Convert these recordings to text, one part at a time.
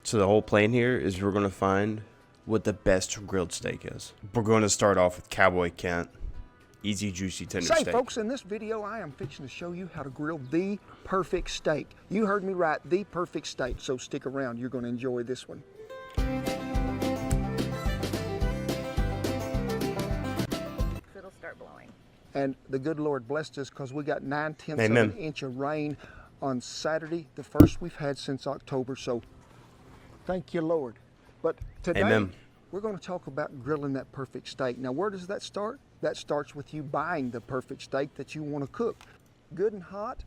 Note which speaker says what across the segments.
Speaker 1: So the whole plan here is we're going to find what the best grilled steak is. We're going to start off with Cowboy Kent. Easy, juicy, tender steak.
Speaker 2: Say, folks, in this video, I am fixing to show you how to grill the perfect steak. You heard me right, the perfect steak. So stick around. You're going to enjoy this one.
Speaker 3: It'll start blowing.
Speaker 2: And the good Lord blessed us because we got 9/10 of
Speaker 1: Amen.
Speaker 2: an inch of rain on Saturday, the first we've had since October. So thank you, Lord. But today,
Speaker 1: Amen.
Speaker 2: we're going to talk about grilling that perfect steak. Now, where does that start? That starts with you buying the perfect steak that you want to cook. Good and hot,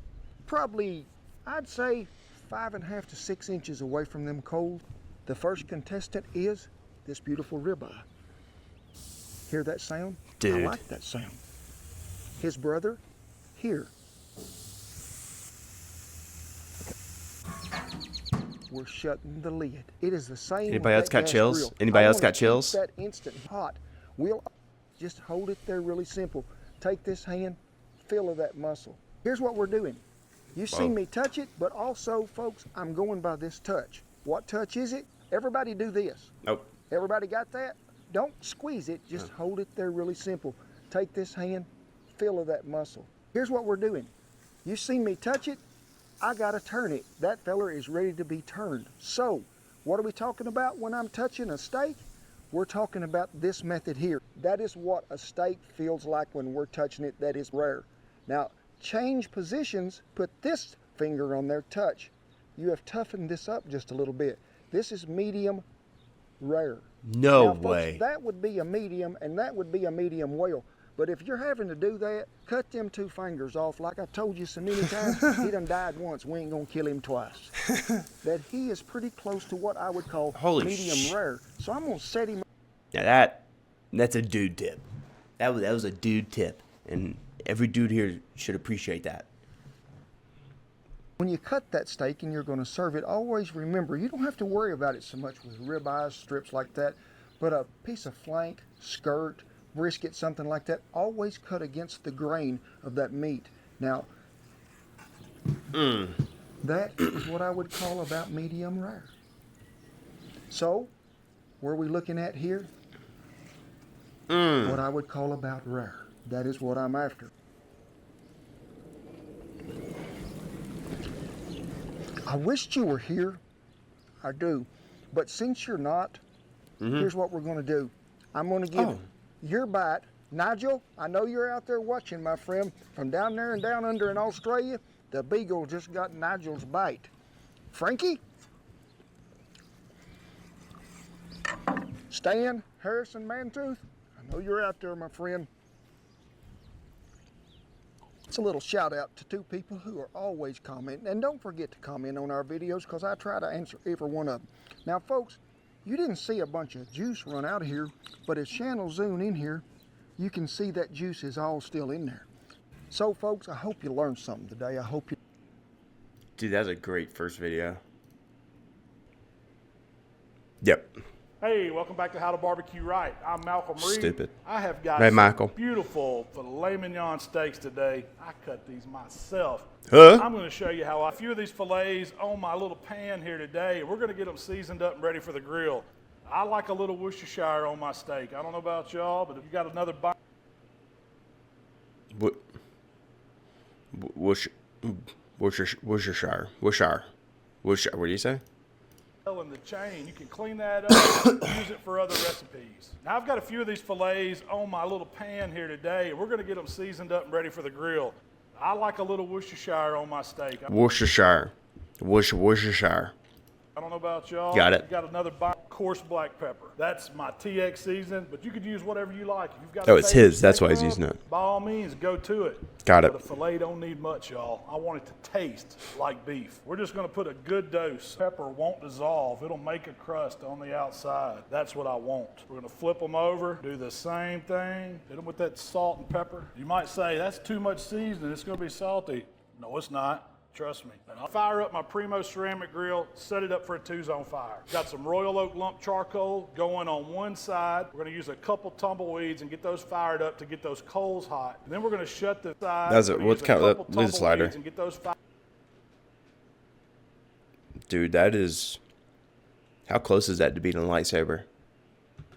Speaker 2: probably, I'd say 5.5 to 6 inches away from them cold. The first contestant is this beautiful ribeye. Hear that sound?
Speaker 1: Dude.
Speaker 2: I like that sound. His brother, here. We're shutting the lid. It is the same.
Speaker 1: Anybody else got chills? Anybody else got chills?
Speaker 2: That instant hot. We'll just hold it there really simple. Take this hand, feel of that muscle. Here's what we're doing. You've seen me touch it, but also, folks, I'm going by this touch. What touch is it? Everybody do this.
Speaker 1: Nope.
Speaker 2: Everybody got that? Don't squeeze it, just hold it there really simple. Take this hand, feel of that muscle. Here's what we're doing. You've seen me touch it, I gotta turn it. That feller is ready to be turned. So, what are we talking about when I'm touching a steak? We're talking about this method here. That is what a steak feels like when we're touching it. That is rare. Now, change positions, put this finger on there, touch. You have toughened this up just a little bit. This is medium rare.
Speaker 1: No
Speaker 2: Now, folks,
Speaker 1: way.
Speaker 2: that would be a medium, and that would be a medium well. But if you're having to do that, cut them 2 fingers off. Like I've told you so many times, he done died once. We ain't gonna kill him twice. That he is pretty close to what I would call
Speaker 1: Holy
Speaker 2: medium rare. So I'm gonna set him.
Speaker 1: Now that's a dude tip. That was a dude tip, and every dude here should appreciate that.
Speaker 2: When you cut that steak and you're gonna serve it, always remember, you don't have to worry about it so much with ribeyes, strips like that, but a piece of flank, skirt, brisket, something like that, always cut against the grain of that meat. Now, that is what I would call about medium rare. So, where are we looking at here? What I would call about rare. That is what I'm after. I wished you were here. I do. But since you're not, here's what we're going to do. I'm going to give your bite. Nigel, I know you're out there watching, my friend. From down there and down under in Australia, the beagle just got Nigel's bite. Frankie? Stan, Harrison, Mantooth, I know you're out there, my friend. It's a little shout out to 2 people who are always commenting. And don't forget to comment on our videos because I try to answer every one of them. Now, folks, you didn't see a bunch of juice run out of here, but as Shan'll zoom in here, you can see that juice is all still in there. So, folks, I hope you learned something today. I hope you...
Speaker 1: Dude, that's a great first video. Yep.
Speaker 4: Hey, welcome back to How to Barbecue Right. I'm Malcolm Reed.
Speaker 1: Stupid.
Speaker 4: I have got
Speaker 1: Hey,
Speaker 4: some
Speaker 1: Michael.
Speaker 4: beautiful filet mignon steaks today. I cut these myself.
Speaker 1: Huh?
Speaker 4: I'm going to show you how a few of these fillets on my little pan here today. We're going to get them seasoned up and ready for the grill. I like a little Worcestershire on my steak. I don't know about y'all, but if you got another bite.
Speaker 1: Worcestershire. What do you say?
Speaker 4: In the chain, you can clean that up and use it for other recipes. Now I've got a few of these fillets on my little pan here today. We're going to get them seasoned up and ready for the grill. I like a little Worcestershire on my steak.
Speaker 1: Worcestershire. Worcestershire.
Speaker 4: I don't know about y'all.
Speaker 1: Got it.
Speaker 4: You got another coarse black pepper. That's my TX season, but you could use whatever you like. If you've got
Speaker 1: It's his. That's why he's using it.
Speaker 4: By all means, go to it.
Speaker 1: Got it.
Speaker 4: But a filet don't need much, y'all. I want it to taste like beef. We're just going to put a good dose. Pepper won't dissolve. It'll make a crust on the outside. That's what I want. We're going to flip them over, do the same thing, hit them with that salt and pepper. You might say, that's too much seasoning. It's going to be salty. No, it's not. Trust me. And I'll fire up my Primo ceramic grill, set it up for a 2-zone fire. Got some Royal Oak lump charcoal going on one side. We're going to use a couple tumbleweeds and get those fired up to get those coals hot. And then we're going to shut the side.
Speaker 1: That's it. What's kind of lid slider?
Speaker 4: And get those
Speaker 1: Dude, that is How close is that to beating a lightsaber?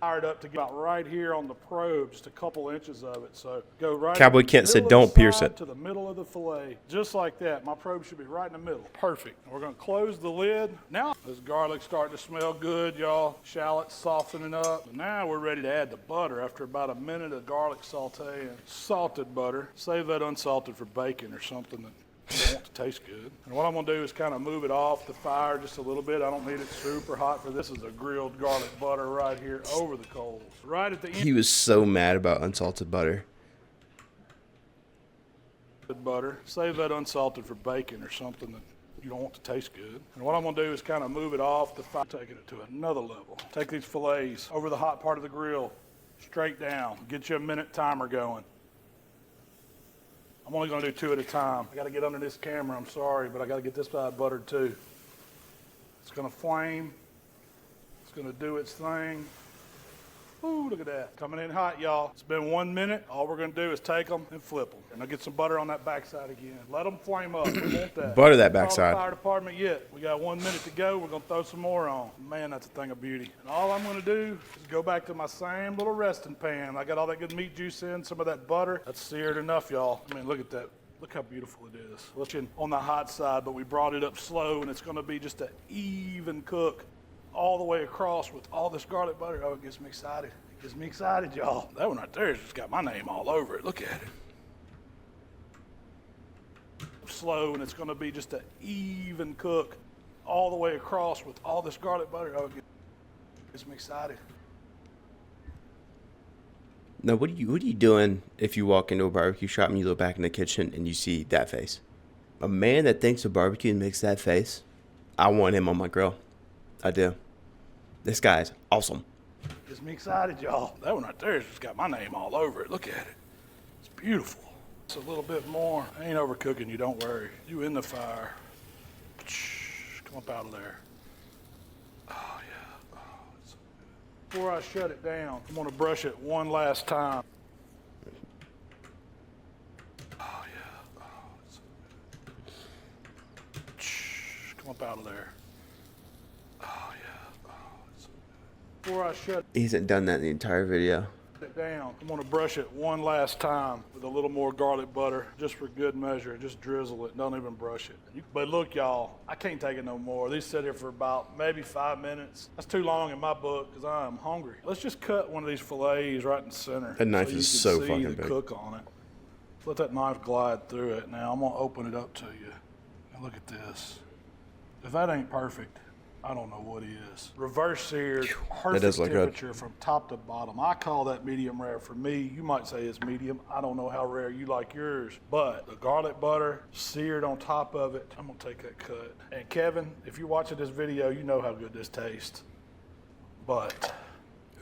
Speaker 4: Fired up to get about right here on the probe, just a couple inches of it. So go right.
Speaker 1: Cowboy
Speaker 4: in the
Speaker 1: Kent said,
Speaker 4: middle of
Speaker 1: "Don't
Speaker 4: the
Speaker 1: pierce
Speaker 4: side
Speaker 1: it."
Speaker 4: to the middle of the fillet, just like that. My probe should be right in the middle. Perfect. We're gonna close the lid. Now this garlic's starting to smell good, y'all. Shallots softening up. Now we're ready to add the butter after about a minute of garlic sauteing. Salted butter. Save that unsalted for bacon or something that you want to taste good. And what I'm gonna do is kind of move it off the fire just a little bit. I don't need it super hot for this. Is a grilled garlic butter right here over the coals. Right at the end.
Speaker 1: He was so mad about unsalted butter.
Speaker 4: Butter. Save that unsalted for bacon or something that you don't want to taste good. And what I'm gonna do is kind of move it off the fire, taking it to another level. Take these fillets over the hot part of the grill, straight down. Get you a minute timer going. I'm only gonna do 2 at a time. I gotta get under this camera, I'm sorry, but I gotta get this side buttered too. It's gonna flame. It's gonna do its thing. Ooh, look at that. Coming in hot, y'all. It's been 1 minute. All we're gonna do is take them and flip them. And I'll get some butter on that backside again. Let them flame up. We want that.
Speaker 1: Butter that
Speaker 4: Call the
Speaker 1: backside.
Speaker 4: fire department yet. We got 1 minute to go. We're gonna throw some more on. Man, that's a thing of beauty. And all I'm gonna do is go back to my same little resting pan. I got all that good meat juice in, some of that butter. That's seared enough, y'all. I mean, look at that. Look how beautiful it is. Looking on the hot side, but we brought it up slow, and it's gonna be just an even cook all the way across with all this garlic butter. Oh, it gets me excited. It gets me excited, y'all. That one right there has just got my name all over it. Look at it. Slow, and it's gonna be just an even cook all the way across with all this garlic butter. Oh, it gets me excited.
Speaker 1: Now, what are you doing if you walk into a barbecue shop and you look back in the kitchen and you see that face? A man that thinks of barbecue and makes that face, I want him on my grill. I do. This guy's awesome.
Speaker 4: Gets me excited, y'all. That one right there has just got my name all over it. Look at it. It's beautiful. It's a little bit more. I ain't overcooking you, don't worry. You in the fire. Come up out of there. Oh, yeah. Oh, before I shut it down, I'm gonna brush it one last time. Oh, yeah. Oh, come up out of there. Oh, yeah. Oh, before I shut
Speaker 1: He hasn't done that in the entire video.
Speaker 4: it down, I'm gonna brush it one last time with a little more garlic butter, just for good measure. Just drizzle it, don't even brush it. But look, y'all, I can't take it no more. These sit here for about maybe 5 minutes. That's too long in my book because I am hungry. Let's just cut one of these fillets right in the center.
Speaker 1: That knife
Speaker 4: you
Speaker 1: is
Speaker 4: can
Speaker 1: so
Speaker 4: see
Speaker 1: fucking
Speaker 4: the
Speaker 1: big.
Speaker 4: cook on it. Let that knife glide through it. Now I'm gonna open it up to you. Now look at this. If that ain't perfect, I don't know what is. Reverse seared, perfect
Speaker 1: does look good.
Speaker 4: temperature from top to bottom. I call that medium rare for me. You might say it's medium. I don't know how rare you like yours, but the garlic butter seared on top of it. I'm gonna take that cut. And Kevin, if you're watching this video, you know how good this tastes. But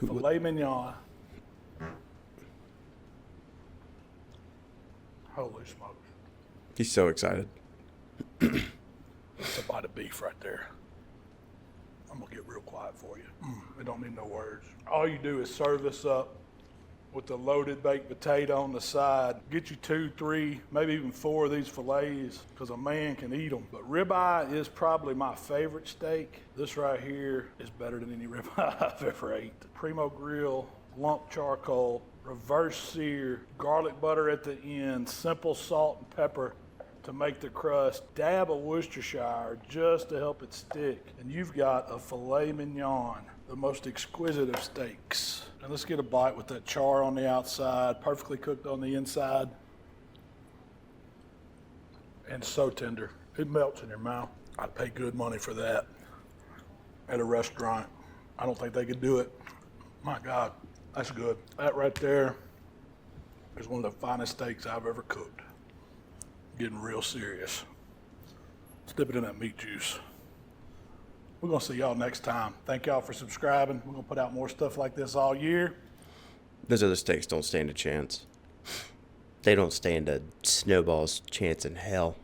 Speaker 4: filet mignon. Holy smokes.
Speaker 1: He's so excited.
Speaker 4: That's a bite of beef right there. I'm gonna get real quiet for you. It don't need no words. All you do is serve this up with the loaded baked potato on the side. Get you 2, 3, maybe even 4 of these fillets, because a man can eat them. But ribeye is probably my favorite steak. This right here is better than any ribeye I've ever ate. Primo grill, lump charcoal, reverse sear, garlic butter at the end, simple salt and pepper to make the crust, dab of Worcestershire just to help it stick. And you've got a filet mignon, the most exquisite of steaks. And let's get a bite with that char on the outside, perfectly cooked on the inside. And so tender. It melts in your mouth. I'd pay good money for that at a restaurant. I don't think they could do it. My God, that's good. That right there is one of the finest steaks I've ever cooked. Getting real serious. Let's dip it in that meat juice. We're gonna see y'all next time. Thank y'all for subscribing. We're gonna put out more stuff like this all year.
Speaker 1: Those other steaks don't stand a chance. They don't stand a snowball's chance in hell.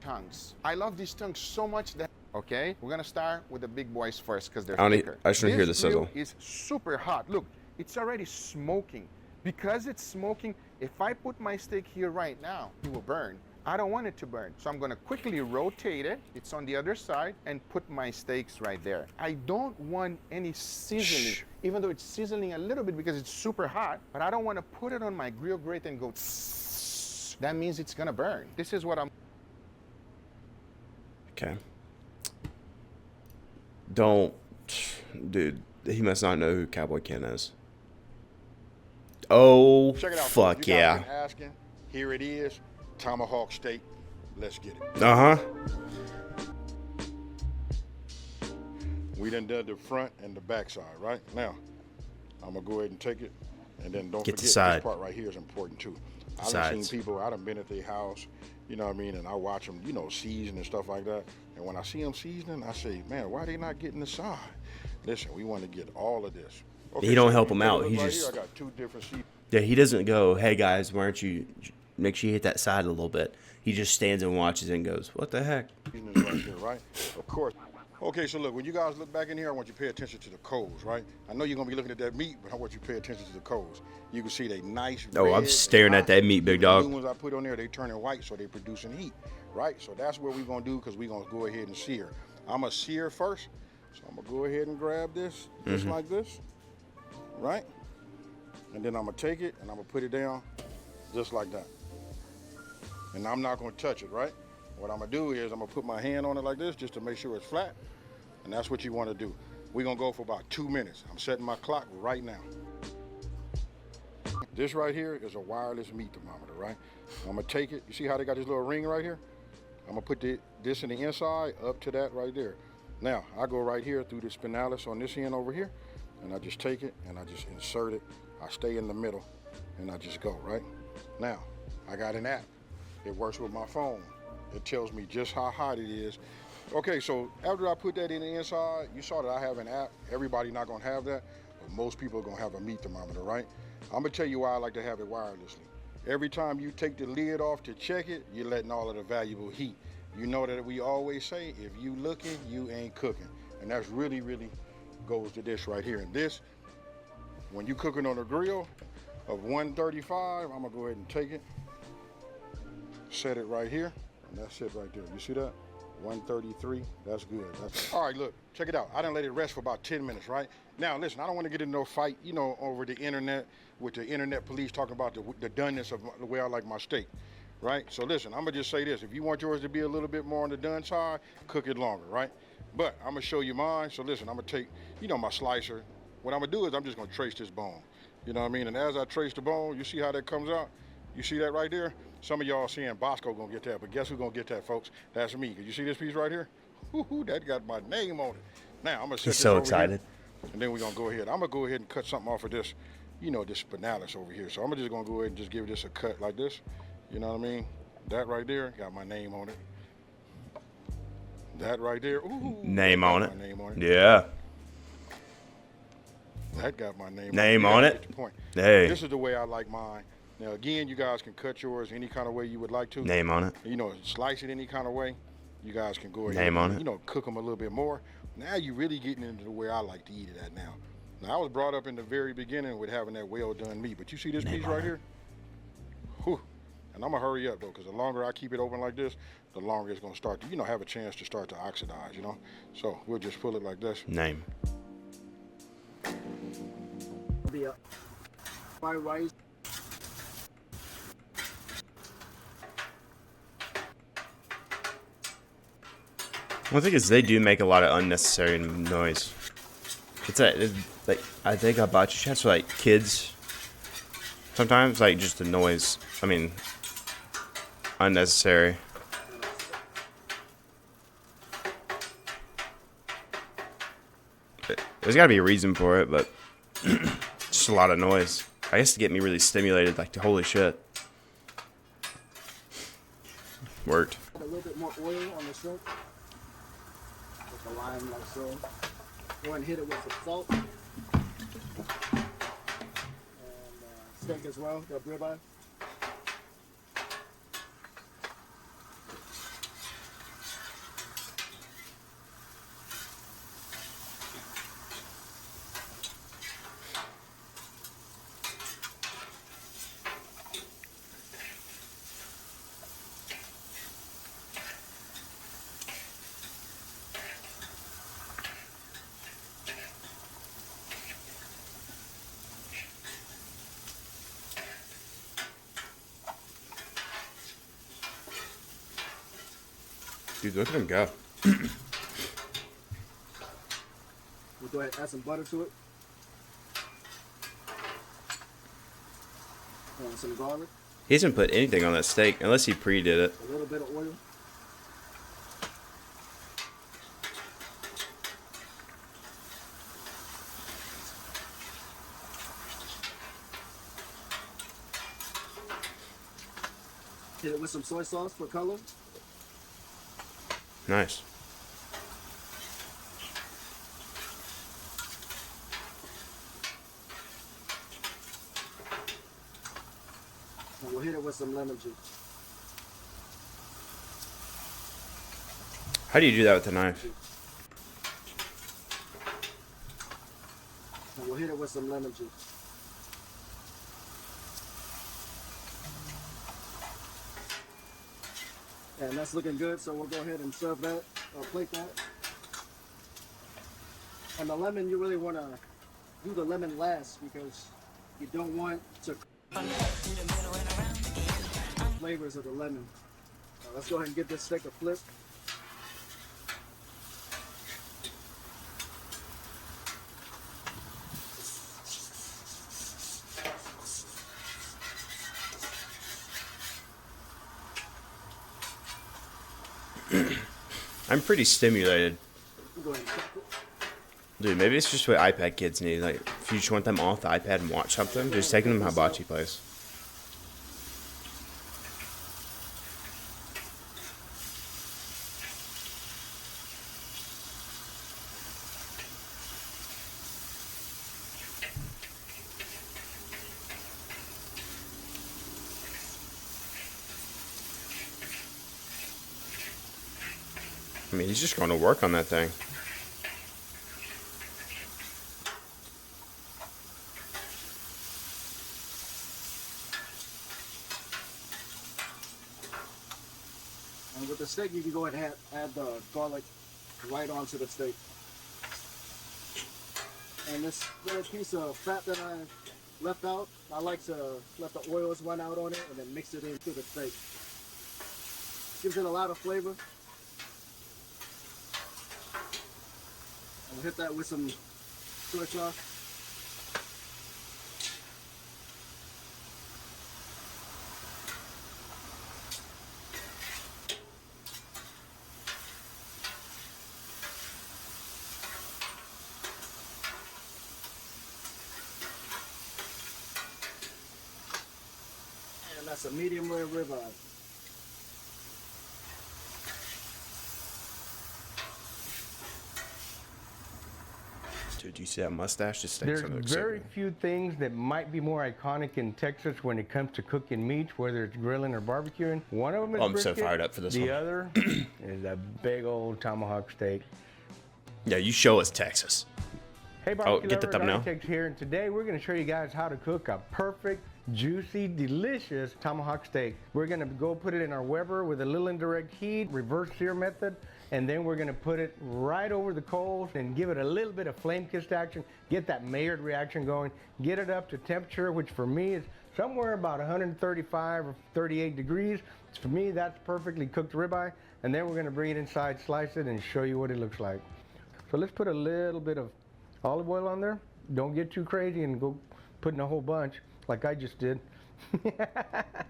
Speaker 5: Tongues. I love these tongues so much that, okay, we're gonna start with the big boys first because they're
Speaker 1: I
Speaker 5: thicker.
Speaker 1: just want to hear the
Speaker 5: This grill
Speaker 1: sizzle.
Speaker 5: is super hot. Look, it's already smoking. Because it's smoking, if I put my steak here right now, it will burn. I don't want it to burn. So I'm gonna quickly rotate it. It's on the other side and put my steaks right there. I don't want any sizzling, even though it's sizzling a little bit because it's super hot, but I don't want to put it on my grill grate and go tss. That means it's gonna burn. This is what I'm.
Speaker 1: Okay. Don't, dude. He must not know who Cowboy Ken is. Oh,
Speaker 6: Check it out.
Speaker 1: fuck
Speaker 6: folks. You guys
Speaker 1: yeah.
Speaker 6: been asking. Here it is. Tomahawk steak. Let's get it.
Speaker 1: Uh huh.
Speaker 6: We done the front and the back side, right? Now, I'm gonna go ahead and take it, and then don't
Speaker 1: Get the
Speaker 6: forget
Speaker 1: side.
Speaker 6: this part right here is important too. I've
Speaker 1: Sides.
Speaker 6: seen people. I done been at their house, you know what I mean, and I watch them, you know, season and stuff like that. And when I see them seasoning, I say, man, why they not getting the side? Listen, we want to get all of this. Okay,
Speaker 1: He don't
Speaker 6: so
Speaker 1: help
Speaker 6: you
Speaker 1: them
Speaker 6: take a
Speaker 1: out.
Speaker 6: look
Speaker 1: He
Speaker 6: right
Speaker 1: just-
Speaker 6: Here, I got two different seasonings.
Speaker 1: Yeah, he doesn't go, hey guys, why don't you make sure you hit that side a little bit. He just stands and watches and goes, what the heck?
Speaker 6: Right there, right? Of course. Okay, so look, when you guys look back in here, I want you to pay attention to the coals, right? I know you're gonna be looking at that meat, but I want you to pay attention to the coals. You can see they nice.
Speaker 1: Oh, I'm
Speaker 6: red,
Speaker 1: staring
Speaker 6: they
Speaker 1: at that meat, big
Speaker 6: Even
Speaker 1: dog.
Speaker 6: The new ones I put on there, they turning white, so they producing heat, right? So that's what we're gonna do, because we're gonna go ahead and sear. I'm gonna sear first, so I'm gonna go ahead and grab this, just like this, right? And then I'm gonna take it and I'm gonna put it down, just like that. And I'm not gonna touch it, right? What I'm gonna do is I'm gonna put my hand on it like this, just to make sure it's flat. And that's what you wanna do. We're gonna go for about 2 minutes. I'm setting my clock right now. This right here is a wireless meat thermometer, right? I'm gonna take it, you see how they got this little ring right here? I'm gonna put this in the inside up to that right there. Now, I go right here through the spinalis on this end over here, and I just take it and I just insert it. I stay in the middle and I just go, right? Now, I got an app. It works with my phone. It tells me just how hot it is. Okay, so after I put that in the inside, you saw that I have an app. Everybody not gonna have that, but most people are gonna have a meat thermometer, right? I'm gonna tell you why I like to have it wirelessly. Every time you take the lid off to check it, you're letting all of the valuable heat. You know that we always say, if you looking, you ain't cooking. And that's really, really goes to this right here. And this, when you cooking on a grill of 135, I'm gonna go ahead and take it, set it right here, and that's it right there. You see that? 133, that's good. All right, look, check it out. I done let it rest for about 10 minutes, right? Now, listen, I don't want to get into no fight, you know, over the internet with the internet police talking about the doneness of the way I like my steak, right? So listen, I'm gonna just say this. If you want yours to be a little bit more on the done side, cook it longer, right? But I'm gonna show you mine. So listen, I'm gonna take, you know, my slicer. What I'm gonna do is I'm just gonna trace this bone. You know what I mean? And as I trace the bone, you see how that comes out? You see that right there? Some of y'all seeing Bosco gonna get that, but guess who's gonna get that, folks? That's me. Cause you see this piece right here? Woo-hoo, that got my name on it. Now I'm gonna set
Speaker 1: He's
Speaker 6: this
Speaker 1: so
Speaker 6: over
Speaker 1: excited.
Speaker 6: here, and then we're gonna go ahead. I'm gonna go ahead and cut something off of this, you know, this spinalis over here. So I'm just gonna go ahead and just give this a cut like this. You know what I mean? That right there got my name on it. That right there, ooh,
Speaker 1: Name
Speaker 6: that got
Speaker 1: on it.
Speaker 6: my name on it.
Speaker 1: Yeah.
Speaker 6: That got my name.
Speaker 1: Name
Speaker 6: on
Speaker 1: on
Speaker 6: it. You
Speaker 1: it.
Speaker 6: gotta get the point.
Speaker 1: Hey.
Speaker 6: This is the way I like mine. Now again, you guys can cut yours any kind of way you would like to.
Speaker 1: Name on it.
Speaker 6: You know, slice it any kind of way. You guys can go ahead
Speaker 1: Name on
Speaker 6: and,
Speaker 1: it.
Speaker 6: you know, cook them a little bit more. Now you're really getting into the way I like to eat it at now. Now I was brought up in the very beginning with having that well done meat, but you see this
Speaker 1: Name
Speaker 6: piece
Speaker 1: on
Speaker 6: right
Speaker 1: it.
Speaker 6: here? Whew. And I'm gonna hurry up though, because the longer I keep it open like this, the longer it's gonna start to, you know, have a chance to start to oxidize, you know? So we'll just pull it like this.
Speaker 1: Name.
Speaker 2: The fried rice.
Speaker 1: One thing is they do make a lot of unnecessary noise. It's like I think hibachi chats for like kids. Sometimes like just the noise. I mean, unnecessary. There's got to be a reason for it, but just a lot of noise. I guess to get me really stimulated, like holy shit. Worked.
Speaker 2: A little bit more oil on the shrimp. With the lime like so. Go ahead and hit it with the salt. And steak as well, the ribeye.
Speaker 1: Dude, look at him go.
Speaker 2: We'll go ahead and add some butter to it. Some garlic.
Speaker 1: He hasn't put anything on that steak unless he pre-did it.
Speaker 2: A little bit of oil. Hit it with some soy sauce for color.
Speaker 1: Nice.
Speaker 2: And we'll hit it with some lemon juice.
Speaker 1: How do you do that with a knife?
Speaker 2: And we'll hit it with some lemon juice. And that's looking good, so we'll go ahead and serve that, or plate that. And the lemon, you really want to do the lemon last because you don't want to the flavors of the lemon. Let's go ahead and give this steak a flip.
Speaker 1: I'm pretty stimulated.
Speaker 2: Go ahead and crack it.
Speaker 1: Dude, maybe it's just what iPad kids need. Like, if you just want them off the iPad and watch something, just take them to hibachi place. I mean, he's just going to work on that thing.
Speaker 2: And with the steak, you can go ahead and add the garlic right onto the steak. And this little piece of fat that I left out, I like to let the oils run out on it and then mix it into the steak. Gives it a lot of flavor. And we'll hit that with some soy sauce. And that's a medium rare ribeye.
Speaker 1: Dude, do you see that mustache? Just
Speaker 7: There's
Speaker 1: stinks. Looks
Speaker 7: very
Speaker 1: so
Speaker 7: few things that might be more iconic in Texas when it comes to cooking meats, whether it's grilling or barbecuing. One of them is
Speaker 1: Oh, I'm so
Speaker 7: brisket.
Speaker 1: fired up for this
Speaker 7: the
Speaker 1: one.
Speaker 7: other is a big old tomahawk steak.
Speaker 1: good. Yeah, you show us Texas.
Speaker 7: Hey, barbecue
Speaker 1: get the
Speaker 7: lovers,
Speaker 1: thumbnail.
Speaker 7: Architects here, and today we're going to show you guys how to cook a perfect, juicy, delicious tomahawk steak. We're going to go put it in our Weber with a little indirect heat, reverse sear method, and then we're going to put it right over the coals and give it a little bit of flame kissed action, get that Maillard reaction going, get it up to temperature, which for me is somewhere about 135 or 38 degrees. For me, that's perfectly cooked ribeye, and then we're going to bring it inside, slice it, and show you what it looks like. So let's put a little bit of olive oil on there. Don't get too crazy and go putting a whole bunch like I just did.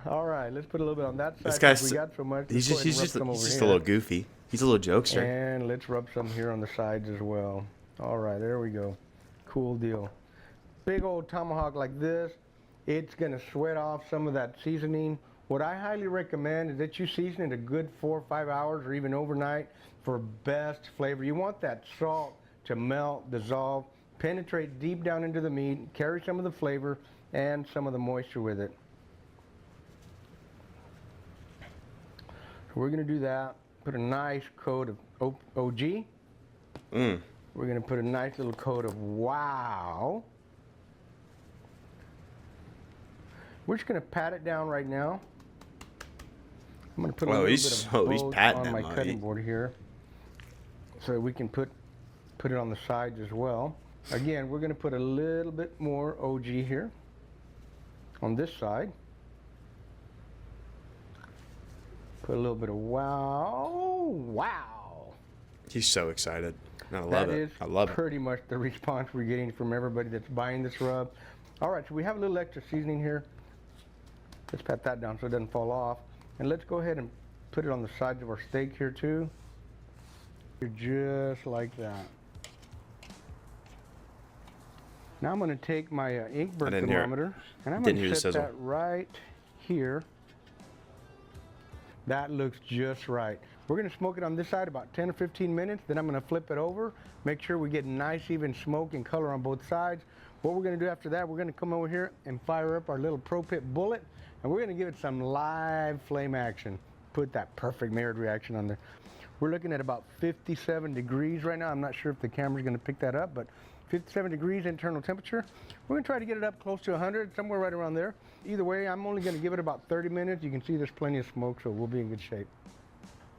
Speaker 7: All right, let's put a little bit on that side.
Speaker 1: This guy's
Speaker 7: since we got so much.
Speaker 1: he's
Speaker 7: Let's
Speaker 1: just
Speaker 7: go ahead and rub some
Speaker 1: he's
Speaker 7: over
Speaker 1: just a
Speaker 7: here.
Speaker 1: little goofy. He's a little jokester.
Speaker 7: And let's rub some here on the sides as well. All right, there we go. Cool deal. Big old tomahawk like this, it's gonna sweat off some of that seasoning. What I highly recommend is that you season it a good 4 or 5 hours or even overnight for best flavor. You want that salt to melt, dissolve, penetrate deep down into the meat, carry some of the flavor and some of the moisture with it. So we're gonna do that. Put a nice coat of OG.
Speaker 1: Mm.
Speaker 7: We're gonna put a nice little coat of wow. We're just gonna pat it down right now. I'm gonna put a
Speaker 1: Oh,
Speaker 7: little
Speaker 1: he's-
Speaker 7: bit of
Speaker 1: oh, he's
Speaker 7: both
Speaker 1: patting
Speaker 7: on
Speaker 1: that
Speaker 7: my
Speaker 1: muddy.
Speaker 7: cutting board here, so we can put it on the sides as well. Again, we're gonna put a little bit more OG here on this side. Put a little bit of wow.
Speaker 1: He's so excited. I love
Speaker 7: That
Speaker 1: it.
Speaker 7: is
Speaker 1: I love it.
Speaker 7: pretty much the response we're getting from everybody that's buying this rub. All right, so we have a little extra seasoning here. Let's pat that down so it doesn't fall off. And let's go ahead and put it on the sides of our steak here too. Just like that. Now I'm going to take my ink-burn
Speaker 1: didn't hear it.
Speaker 7: thermometer and I'm
Speaker 1: Didn't
Speaker 7: going
Speaker 1: hear
Speaker 7: to
Speaker 1: the
Speaker 7: set
Speaker 1: sizzle.
Speaker 7: that right here. That looks just right. We're going to smoke it on this side about 10 or 15 minutes. Then I'm going to flip it over, make sure we get nice even smoke and color on both sides. What we're going to do after that, we're going to come over here and fire up our little Pro Pit bullet, and we're going to give it some live flame action. Put that perfect Maillard reaction on there. We're looking at about 57 degrees right now. I'm not sure if the camera's going to pick that up, but 57 degrees internal temperature. We're going to try to get it up close to 100, somewhere right around there. Either way, I'm only going to give it about 30 minutes. You can see there's plenty of smoke, so we'll be in good shape.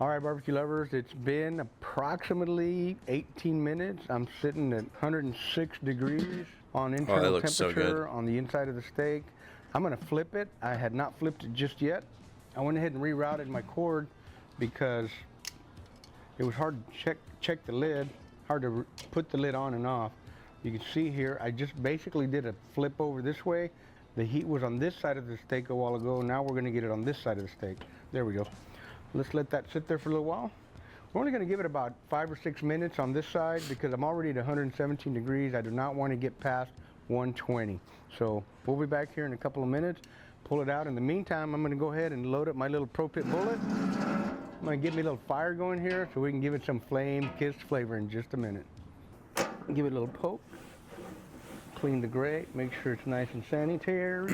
Speaker 7: All right, barbecue lovers, it's been approximately 18 minutes. I'm sitting at 106 degrees on internal
Speaker 1: looks so
Speaker 7: temperature
Speaker 1: good.
Speaker 7: on the inside of the steak. I'm going to flip it. I had not flipped it just yet. I went ahead and rerouted my cord because it was hard to check the lid, hard to put the lid on and off. You can see here, I just basically did a flip over this way. The heat was on this side of the steak a while ago. Now we're going to get it on this side of the steak. There we go. Let's let that sit there for a little while. We're only going to give it about 5 or 6 minutes on this side because I'm already at 117 degrees. I do not want to get past 120. So we'll be back here in a couple of minutes. Pull it out. In the meantime, I'm going to go ahead and load up my little Pro Pit bullet. I'm going to get me a little fire going here so we can give it some flame-kissed flavor in just a minute. Give it a little poke. Clean the grate. Make sure it's nice and sanitary.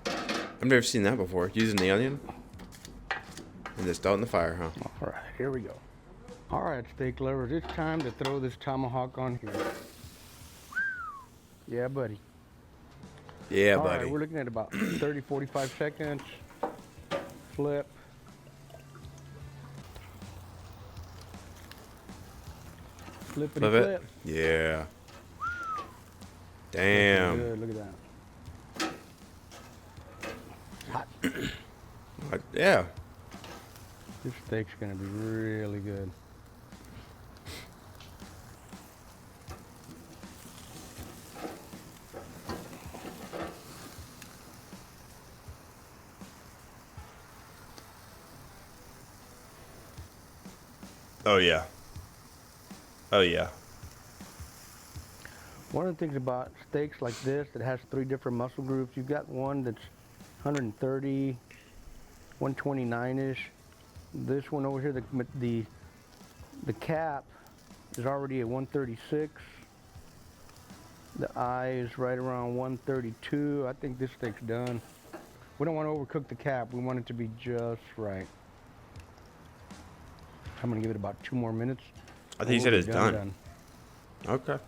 Speaker 1: I've never seen that before. Using the onion and just starting the fire, huh?
Speaker 7: All right, here we go. All right, steak lovers, it's time to throw this tomahawk on here. Yeah, buddy.
Speaker 1: Yeah,
Speaker 7: All
Speaker 1: buddy.
Speaker 7: right, we're looking at about 30, 45 seconds. Flip. Flippity
Speaker 1: Flip
Speaker 7: flip.
Speaker 1: it. Yeah. Damn.
Speaker 7: Good, look at that. Hot.
Speaker 1: Yeah.
Speaker 7: This steak's gonna be really good.
Speaker 1: Oh, yeah. Oh, yeah.
Speaker 7: One of the things about steaks like this that has 3 different muscle groups, you've got one that's 130, 129-ish. This one over here, the cap is already at 136. The eye is right around 132. I think this steak's done. We don't want to overcook the cap. We want it to be just right. I'm gonna give it about 2 more minutes.
Speaker 1: I think you said
Speaker 7: We'll
Speaker 1: it's
Speaker 7: be
Speaker 1: done. Okay.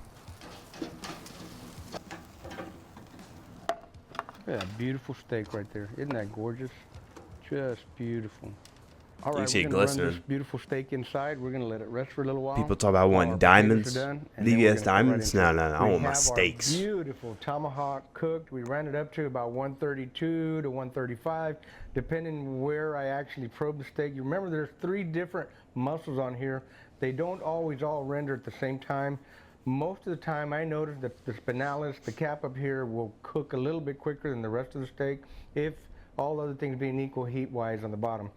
Speaker 7: Look at that beautiful steak right there. Isn't that gorgeous? Just beautiful. All
Speaker 1: You
Speaker 7: right,
Speaker 1: see
Speaker 7: we're
Speaker 1: it
Speaker 7: gonna run this
Speaker 1: glistening.
Speaker 7: beautiful steak inside. We're gonna let it rest for a little while.
Speaker 1: People talk about
Speaker 7: while
Speaker 1: wanting
Speaker 7: our potatoes
Speaker 1: diamonds.
Speaker 7: are done, and then we're
Speaker 1: VVS
Speaker 7: gonna come right
Speaker 1: diamonds?
Speaker 7: into
Speaker 1: No,
Speaker 7: it.
Speaker 1: no, no. I
Speaker 7: We
Speaker 1: want my
Speaker 7: have our
Speaker 1: steaks.
Speaker 7: Beautiful tomahawk cooked. We ran it up to about 132 to 135, depending where I actually probe the steak. You remember there's 3 different muscles on here. They don't always all render at the same time. Most of the time I notice that the spinalis, the cap up here, will cook a little bit quicker than the rest of the steak if all other things being equal heat-wise on the bottom.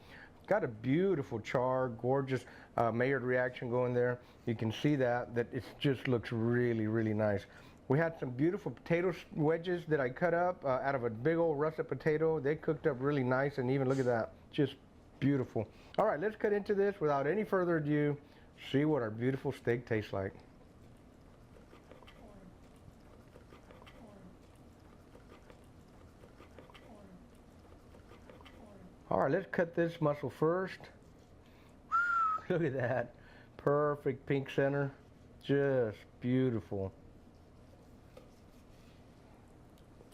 Speaker 7: Got a beautiful char, gorgeous Maillard reaction going there. You can see that it just looks really, really nice. We had some beautiful potato wedges that I cut up out of a big old russet potato. They cooked up really nice and even. Look at that, just beautiful. All right, let's cut into this without any further ado. See what our beautiful steak tastes like. All right, let's cut this muscle first. Look at that. Perfect pink center. Just beautiful.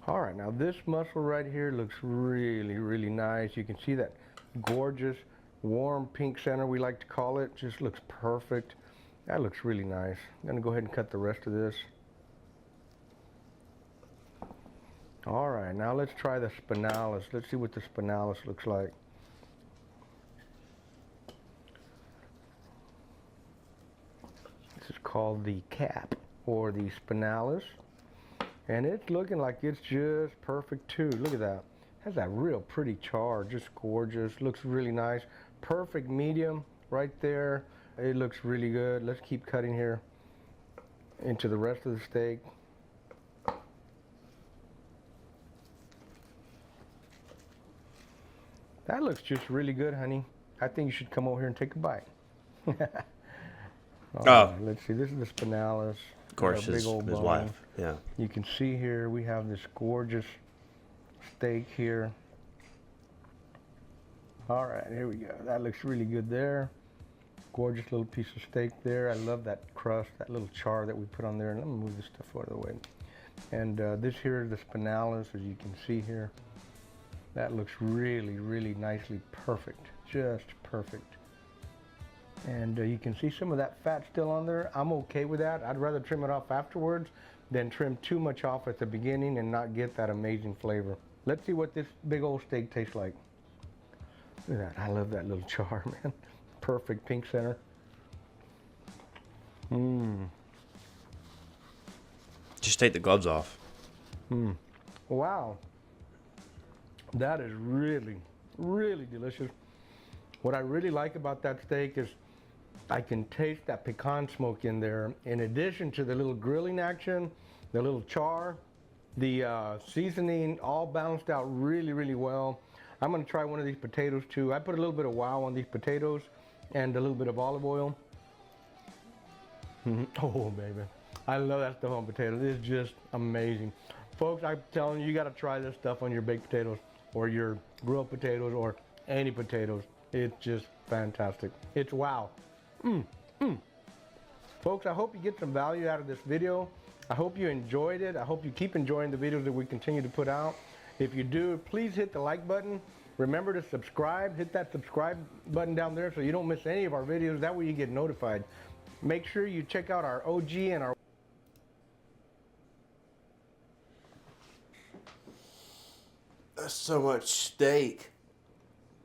Speaker 7: All right, now this muscle right here looks really, really nice. You can see that gorgeous, warm pink center, we like to call it. Just looks perfect. That looks really nice. I'm gonna go ahead and cut the rest of this. All right, now let's try the spinalis. Let's see what the spinalis looks like. called the cap or the spinalis. And it's looking like it's just perfect too. Look at that. Has that real pretty char, just gorgeous. Looks really nice. Perfect medium right there. It looks really good. Let's keep cutting here into the rest of the steak. That looks just really good, honey. I think you should come over here and take a bite. All right, let's see. This is the spinalis.
Speaker 1: Of course,
Speaker 7: Our
Speaker 1: his
Speaker 7: bone.
Speaker 1: wife. Yeah.
Speaker 7: You can see here we have this gorgeous steak here. All right, here we go. That looks really good there. Gorgeous little piece of steak there. I love that crust, that little char that we put on there. And let me move this stuff out of the way. And this here is the spinalis, as you can see here. That looks really, really nicely perfect. Just perfect. And you can see some of that fat still on there. I'm okay with that. I'd rather trim it off afterwards than trim too much off at the beginning and not get that amazing flavor. Let's see what this big old steak tastes like. Look at that. I love that little char, man. Perfect pink center. Mmm.
Speaker 1: Just take the gloves off.
Speaker 7: Mmm. Wow. That is really, really delicious. What I really like about that steak is I can taste that pecan smoke in there. In addition to the little grilling action, the little char, the seasoning, all balanced out really, really well. I'm gonna try one of these potatoes too. I put a little bit of wow on these potatoes and a little bit of olive oil. Oh, baby. I love that stuff on potatoes. It's just amazing. Folks, I'm telling you, you gotta try this stuff on your baked potatoes or your grilled potatoes or any potatoes. It's just fantastic. It's wow. Folks, I hope you get some value out of this video. I hope you enjoyed it. I hope you keep enjoying the videos that we continue to put out. If you do, please hit the like button. Remember to subscribe. Hit that subscribe button down there so you don't miss any of our videos. That way you get notified. Make sure you check out our OG and our...
Speaker 1: That's so much steak.